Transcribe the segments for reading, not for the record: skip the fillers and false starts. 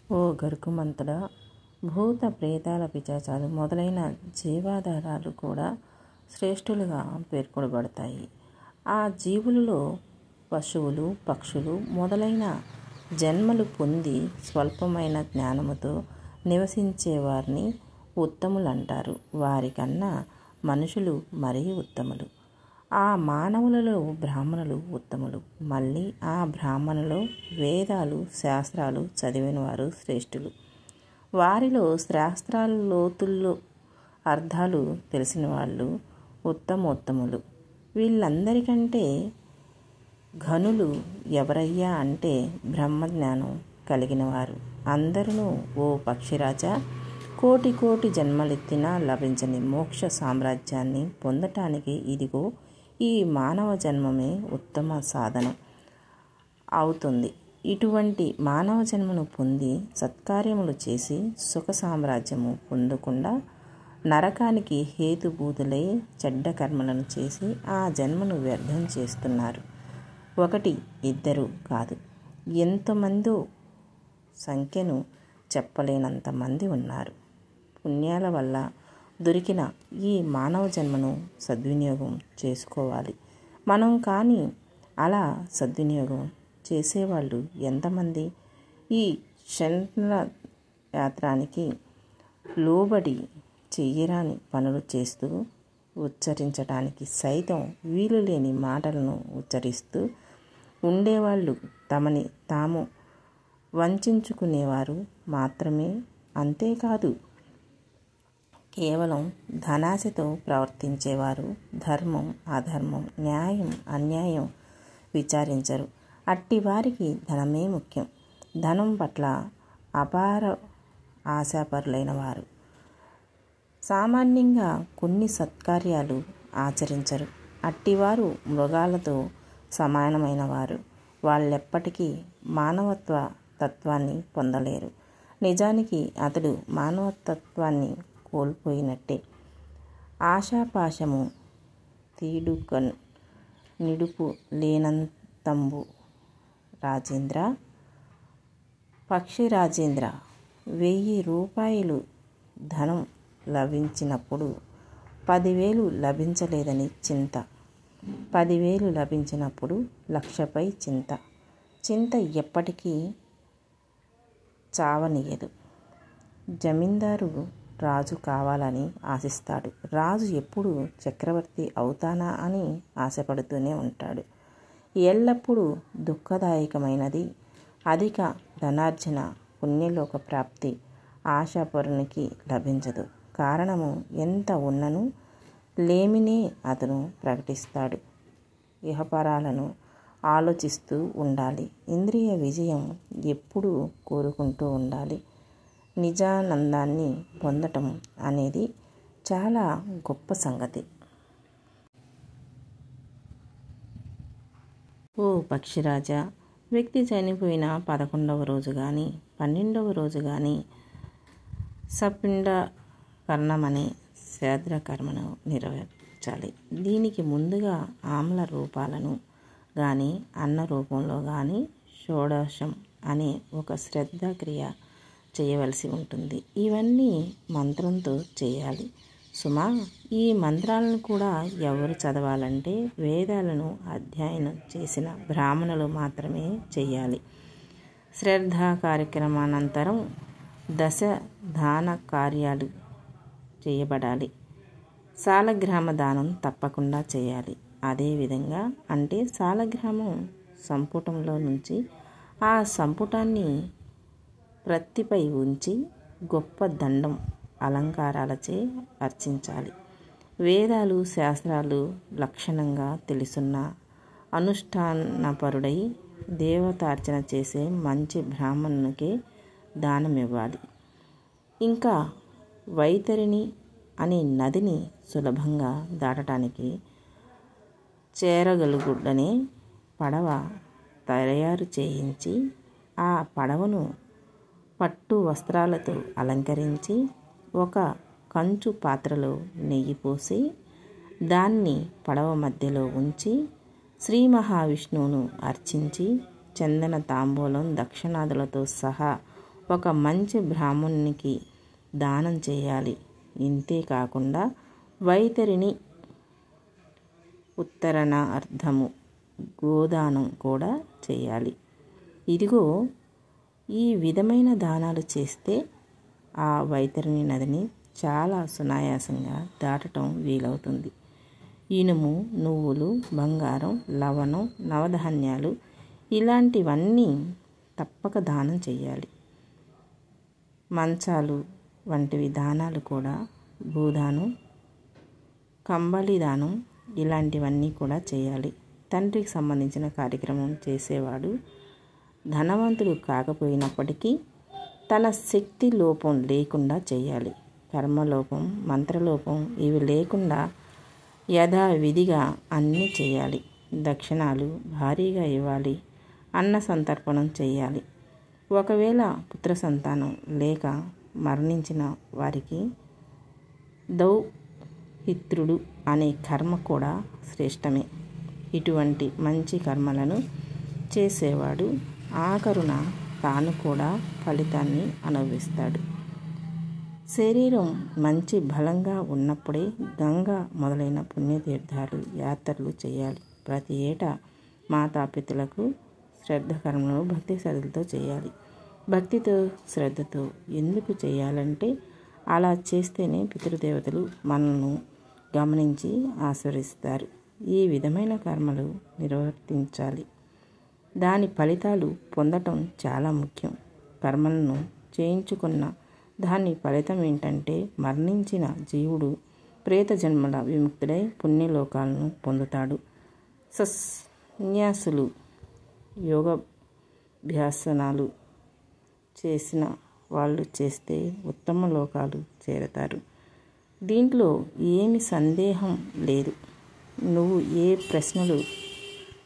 ఓ గరుకుమంతుడా, భూత ప్రేతాల పిశాచాలు మొదలైన జీవాధారాలు కూడా శ్రేష్ఠులుగా పేర్కొనబడతాయి. ఆ జీవులలో పశువులు, పక్షులు మొదలైన జన్మలు పొంది స్వల్పమైన జ్ఞానముతో నివసించేవారిని ఉత్తములంటారు. వారికన్నా మనుషులు మరీ ఉత్తములు. ఆ మానవులలో బ్రాహ్మణులు ఉత్తములు. మళ్ళీ ఆ బ్రాహ్మణులలో వేదాలు, శాస్త్రాలు చదివిన వారు శ్రేష్ఠులు. వారిలో శాస్త్రాల లోతుల్లో అర్థాలు తెలిసిన వాళ్ళు ఉత్తమోత్తములు. వీళ్ళందరికంటే ఘనులు ఎవరయ్యా అంటే బ్రహ్మజ్ఞానం కలిగిన వారు. అందరూ ఓ పక్షిరాజా, కోటి కోటి జన్మలెత్తినా లభించని మోక్ష సామ్రాజ్యాన్ని పొందటానికి ఇదిగో ఈ మానవ జన్మమే ఉత్తమ సాధనం అవుతుంది. ఇటువంటి మానవ జన్మను పొంది సత్కార్యములు చేసి సుఖ సామ్రాజ్యము పొందకుండా నరకానికి హేతుభూతులై చెడ్డ కర్మలను చేసి ఆ జన్మను వ్యర్థం చేస్తున్నారు. ఒకటి, ఇద్దరు కాదు, ఎంతమందో, సంఖ్యను చెప్పలేనంత మంది ఉన్నారు. పుణ్యాల వల్ల దొరికిన ఈ మానవ జన్మను సద్వినియోగం చేసుకోవాలి. మనం కానీ అలా సద్వినియోగం చేసేవాళ్ళు ఎంతమంది? ఈ క్షణ యాత్రానికి లోబడి చెయ్యరాని పనులు చేస్తూ ఉచ్చరించటానికి సైతం వీలు లేని మాటలను ఉచ్చరిస్తూ ఉండేవాళ్ళు తమని తాము వంచుకునేవారు మాత్రమే. అంతేకాదు, కేవలం ధనాశతో ప్రవర్తించేవారు ధర్మం, అధర్మం, న్యాయం, అన్యాయం విచారించరు. అట్టి వారికి ధనమే ముఖ్యం. ధనం పట్ల అపార ఆశాపరులైన వారు సామాన్యంగా కొన్ని సత్కార్యాలు ఆచరించరు. అట్టివారు మృగాలతో సమానమైన వారు. వాళ్ళెప్పటికీ మానవత్వ తత్వాన్ని పొందలేరు. నిజానికి అతడు మానవతత్వాన్ని కోల్పోయినట్టే. ఆశాపాశము తీడుకన్ నిడుపు లేనంతంబు. రాజేంద్ర, పక్షి రాజేంద్ర, 1000 రూపాయలు ధనం లభించినప్పుడు 10,000 లభించలేదని చింత, 10,000 లభించినప్పుడు 1,00,000పై చింత. చింత ఎప్పటికీ చావనీయదు. జమీందారు రాజు కావాలని ఆశిస్తాడు. రాజు ఎప్పుడు చక్రవర్తి అవుతానా అని ఆశపడుతూనే ఉంటాడు. ఎల్లప్పుడూ దుఃఖదాయకమైనది అధిక ధనార్జన, పుణ్యలోక ప్రాప్తి ఆశాపరునికి లభించదు. కారణము ఎంత ఉన్నను లేమినే అతను ప్రకటిస్తాడు. ఇహపరాలను ఆలోచిస్తూ ఉండాలి. ఇంద్రియ విజయం ఎప్పుడూ కోరుకుంటూ ఉండాలి. నిజానందాన్ని పొందటం అనేది చాలా గొప్ప సంగతి. ఓ పక్షిరాజా, వ్యక్తి చనిపోయిన 11వ రోజు కానీ 12వ రోజు కానీ సపిండకరణమనే శ్రాద్ధకర్మను నిర్వహించాలి. దీనికి ముందుగా ఆమ్ల రూపాలను కానీ అన్న రూపంలో కానీ షోడశం అనే ఒక శ్రాద్ధక్రియ చేయవలసి ఉంటుంది. ఇవన్నీ మంత్రంతో చేయాలి సుమా. ఈ మంత్రాలను కూడా ఎవరు చదవాలంటే వేదాలను అధ్యయనం చేసిన బ్రాహ్మణులు మాత్రమే చేయాలి. శ్రాద్ధ కార్యక్రమానంతరం దశ దాన కార్యాలు చేయబడాలి. సాలగ్రామ దానం తప్పకుండా చేయాలి. అదేవిధంగా అంటే సాలగ్రామం సంపుటంలో నుంచి ఆ సంపుటాన్ని ప్రత్తిపై ఉంచి గొప్ప దండం అలంకారాలచే అర్చించాలి. వేదాలు, శాస్త్రాలు లక్షణంగా తెలుసున్న అనుష్ఠానపరుడై దేవతార్చన చేసే మంచి బ్రాహ్మణునికే దానమివ్వాలి. ఇంకా వైతరిణి అనే నదిని సులభంగా దాటడానికి చేరగలుగుడనే పడవ తయారు చేయించి ఆ పడవను పట్టు వస్త్రాలతో అలంకరించి ఒక కంచు పాత్రలో నెయ్యి పోసి దాన్ని పడవ మధ్యలో ఉంచి శ్రీ మహావిష్ణువును అర్చించి చందన తాంబూలం దక్షిణాదులతో సహా ఒక మంచి బ్రాహ్మణునికి దానం చేయాలి. ఇంతే కాకుండా వైతరిని ఉత్తరణార్థము గోదానం కూడా చేయాలి. ఇదిగో ఈ విధమైన దానాలు చేస్తే ఆ వైతరిణి నదిని చాలా సునాయాసంగా దాటడం వీలవుతుంది. ఇనుము, నువ్వులు, బంగారం, లవణం, నవధాన్యాలు ఇలాంటివన్నీ తప్పక దానం చేయాలి. మంచాలు వంటివి దానాలు కూడా, భూదానం, కంబళి దానం ఇలాంటివన్నీ కూడా చేయాలి. తండ్రికి సంబంధించిన కార్యక్రమం చేసేవాడు ధనవంతుడు కాకపోయినప్పటికీ తన శక్తి లోపం లేకుండా చేయాలి. కర్మలోపం, మంత్రలోపం ఇవి లేకుండా యథావిధిగా అన్నీ చేయాలి. దక్షిణాలు భారీగా ఇవ్వాలి. అన్న సంతర్పణం చేయాలి. ఒకవేళ పుత్ర సంతానం లేక మరణించిన వారికి దౌహిత్రుడు అనే కర్మ కూడా శ్రేష్టమే. ఇటువంటి మంచి కర్మలను చేసేవాడు ఆఖరున తాను కూడా ఫలితాన్ని అనుభవిస్తాడు. శరీరం మంచి బలంగా ఉన్నప్పుడే గంగా మొదలైన పుణ్యతీర్థాలు, యాత్రలు చేయాలి. ప్రతి ఏటా మాతాపితలకు శ్రద్ధ కర్మలను భక్తి శ్రద్ధలతో చేయాలి. భక్తితో శ్రద్ధతో ఎందుకు చేయాలంటే అలా చేస్తేనే పితృదేవతలు మనల్ని గమనించి ఆశీర్వదిస్తారు. ఈ విధమైన కర్మలు నిర్వర్తించాలి. దాని ఫలితాలు పొందటం చాలా ముఖ్యం. కర్మలను చేయించుకున్న దాని ఫలితం ఏంటంటే మరణించిన జీవుడు ప్రేత జన్మల విముక్తుడై పుణ్యలోకాలను పొందుతాడు. సన్యాసులు యోగాభ్యాసనాలు చేసిన వాళ్ళు చేస్తే ఉత్తమ లోకాలు చేరతారు. దీంట్లో ఏమి సందేహం లేదు. నువ్వు ఏ ప్రశ్నలు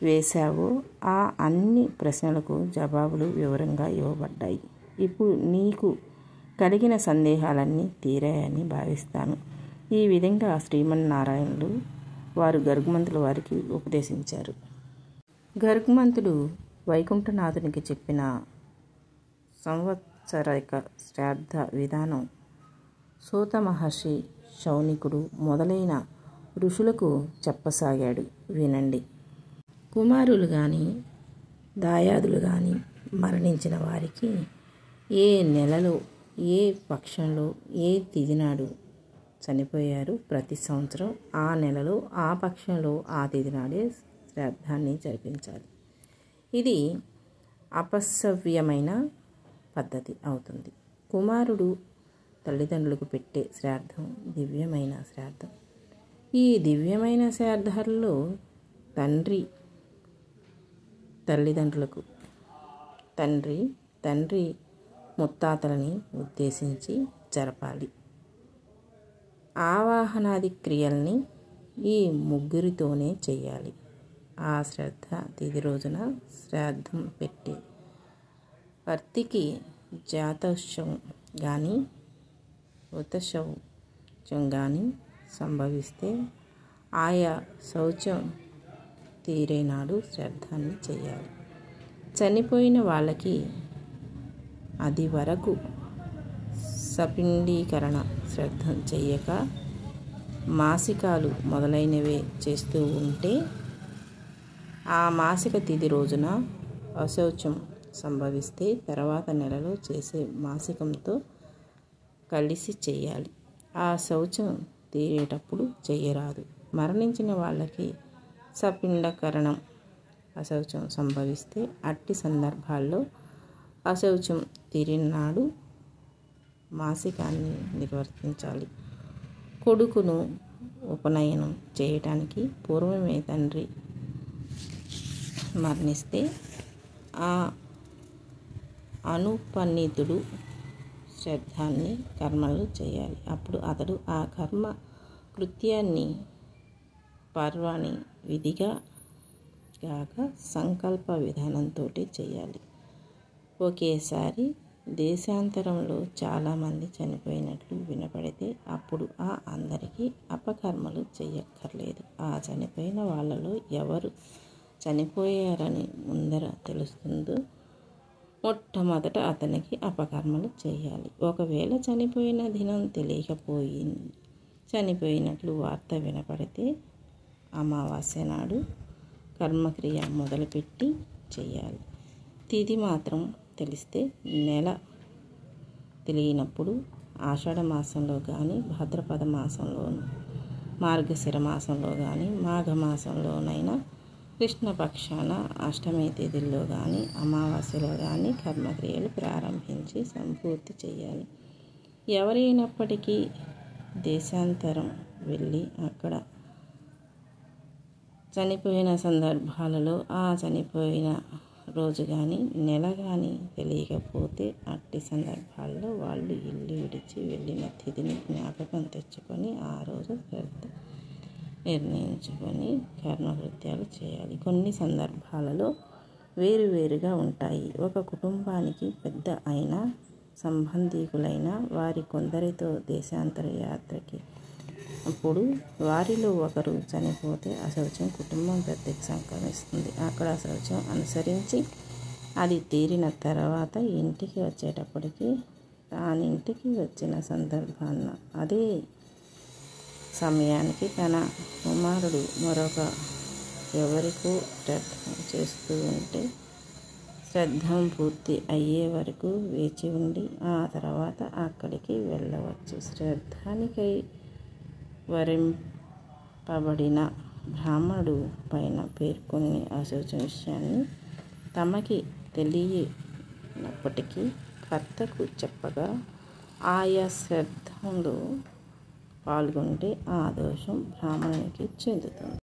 వేశావో ఆ అన్ని ప్రశ్నలకు జవాబులు వివరంగా ఇవ్వబడ్డాయి. ఇప్పుడు నీకు కలిగిన సందేహాలన్నీ తీరాయని భావిస్తాను. ఈ విధంగా శ్రీమన్నారాయణులు వారు గర్గమంతుల వారికి ఉపదేశించారు. గర్గమంతుడు వైకుంఠనాథునికి చెప్పిన సంవత్సరిక శ్రాద్ధ విధానం సూత మహర్షి, శౌనికుడు మొదలైన ఋషులకు చెప్పసాగాడు. వినండి. కుమారులు కానీ దాయాదులు కానీ మరణించిన వారికి ఏ నెలలో, ఏ పక్షంలో, ఏ తిథి నాడు చనిపోయారు ప్రతి సంవత్సరం ఆ నెలలో, ఆ పక్షంలో, ఆ తిథి నాడే శ్రాద్ధాన్ని జరిపించాలి. ఇది అపసవ్యమైన పద్ధతి అవుతుంది. కుమారుడు తల్లిదండ్రులకు పెట్టే శ్రాద్ధం దివ్యమైన శ్రాద్ధం. ఈ దివ్యమైన శ్రాద్ధాల్లో తండ్రి తల్లిదండ్రులకు, తండ్రి ముత్తాతలని ఉద్దేశించి జరపాలి. ఆవాహనాది క్రియల్ని ఈ ముగ్గురితోనే చేయాలి. ఆ శ్రద్ధ తిథి రోజున శ్రాద్ధం పెట్టే భర్తీకి జాతశౌచం కానీ వృతశౌచం కానీ సంభవిస్తే ఆయా శౌచం తీరేనాడు శ్రాద్ధాన్ని చేయాలి. చనిపోయిన వాళ్ళకి అది వరకు సపిండీకరణ శ్రాద్ధం చెయ్యక మాసికాలు మొదలైనవే చేస్తూ ఉంటే ఆ మాసిక తిథి రోజున అశౌచం సంభవిస్తే తర్వాత నెలలో చేసే మాసికంతో కలిసి చేయాలి. ఆ శౌచం తీరేటప్పుడు చెయ్యరాదు. మరణించిన వాళ్ళకి సపిండకరణం అశౌచం సంభవిస్తే అట్టి సందర్భాల్లో అశౌచం తీరినాడు మాసికాన్ని నిర్వర్తించాలి. కొడుకును ఉపనయనం చేయటానికి పూర్వమే తండ్రి మరణిస్తే ఆ అనుపనీతుడు శ్రాద్ధాన్ని కర్మలు చేయాలి. అప్పుడు అతడు ఆ కర్మ కృత్యాన్ని పర్వాణి విధిగా కాక సంకల్ప విధానంతో చేయాలి. ఒకేసారి దేశాంతరంలో చాలామంది చనిపోయినట్లు వినపడితే అప్పుడు ఆ అందరికీ అపకర్మలు చెయ్యక్కర్లేదు. ఆ చనిపోయిన వాళ్ళలో ఎవరు చనిపోయారని ముందర తెలుస్తుందో మొట్టమొదట అతనికి అపకర్మలు చేయాలి. ఒకవేళ చనిపోయిన దినం చనిపోయినట్లు వార్త వినపడితే అమావాస్య నాడు కర్మక్రియ మొదలుపెట్టి చేయాలి. తిథి మాత్రం తెలిస్తే నెల తెలియనప్పుడు ఆషాఢ మాసంలో కానీ, భాద్రపద మాసంలోను, మార్గశిర మాసంలో కానీ, మాఘమాసంలోనైనా, కృష్ణపక్షాన అష్టమి తేదీల్లో కానీ, అమావాస్యలో కానీ కర్మక్రియలు ప్రారంభించి సంపూర్తి చేయాలి. ఎవరైనప్పటికీ దేశాంతరం వెళ్ళి అక్కడ చనిపోయిన సందర్భాలలో ఆ చనిపోయిన రోజు కానీ నెల కానీ తెలియకపోతే అట్టి సందర్భాల్లో వాళ్ళు ఇల్లు విడిచి వెళ్ళిన తిథిని జ్ఞాపకం తెచ్చుకొని ఆ రోజు శ్రద్ధ నిర్ణయించుకొని కర్మకృత్యాలు చేయాలి. కొన్ని సందర్భాలలో వేరువేరుగా ఉంటాయి. ఒక కుటుంబానికి పెద్ద అయిన సంబంధీకులైన వారి కొందరితో దేశాంతర యాత్రకి అప్పుడు వారిలో ఒకరు చనిపోతే అశౌచం కుటుంబం పెద్దకి సంక్రమిస్తుంది. అక్కడ అశౌచం అనుసరించి అది తీరిన తర్వాత ఇంటికి వచ్చేటప్పటికి తానింటికి వచ్చిన సందర్భాన్న అదే సమయానికి తన కుమారుడు మరొక ఎవరికో శ్రాద్ధం చేస్తూ ఉంటే శ్రాద్ధం పూర్తి అయ్యే వరకు వేచి ఉండి ఆ తర్వాత అక్కడికి వెళ్ళవచ్చు. శ్రాద్ధానికై వరింపబడిన బ్రాహ్మణుడు పైన పేర్కొనే అశౌచం విషయాన్ని తమకి తెలియనప్పటికీ కర్తకు చెప్పగా ఆయా శ్రాద్ధంలో పాల్గొంటే ఆ దోషం బ్రాహ్మణునికి చెందుతుంది.